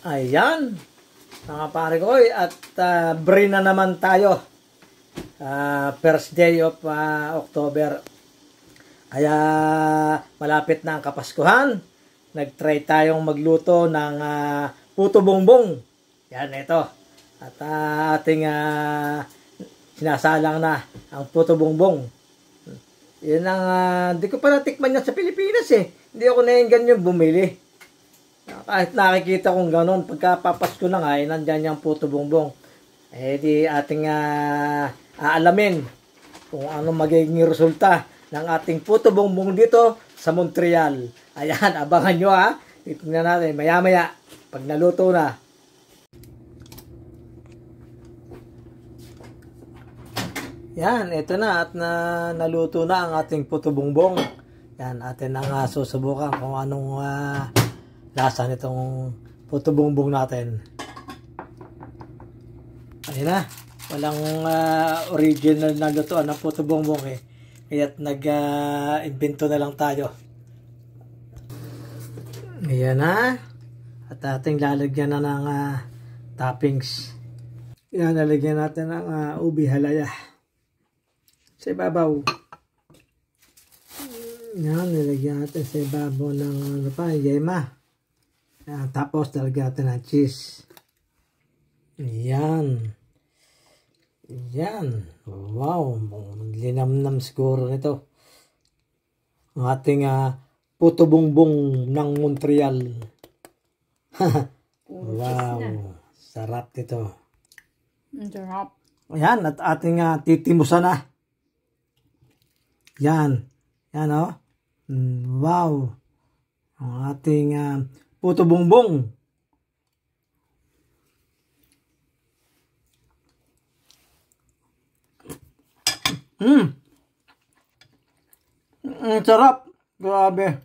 Ayan, mga pare ko, at bri na naman tayo. First day of October. Kaya malapit na ang Kapaskuhan. Nag-try tayong magluto ng puto bongbong. Yan, ito. At ating sinasalang na ang puto bongbong. Yan ang, hindi ko pa natikman yan sa Pilipinas eh. Hindi ako nainggan yung bumili. Kahit nakikita kong gano'n, pagkapapasko na nga, nandyan yung puto bongbong. Eh di ating aalamin kung ano magiging resulta ng ating puto bongbong dito sa Montreal. Ayan, abangan nyo ha. Tingnan natin maya-maya pag naluto na. Yan, ito na at naluto na ang ating puto bongbong. Yan, atin ang susubukan kung anong lasa nitong puto bongbong natin. Ayun na, walang original na lutuan ng puto bongbong eh. Kaya't nag-invento na lang tayo. Ayan na. At ating lalagyan na ng toppings. Yan, lalagyan natin ng ubi halaya sa ibabaw. Yan, nilagyan natin sa ibabaw ng yema. Yan, tapos lalagyan natin ng cheese. Yan. Yan. Wow. Linamnam siguro nito. Ang ating puto bongbong ng Montreal. Wow. Sarap nito. Sarap. Ayan. At ating titimusan na. Yan. Yan o. Wow. Ang ating puto bongbong. Sarap. Grabe.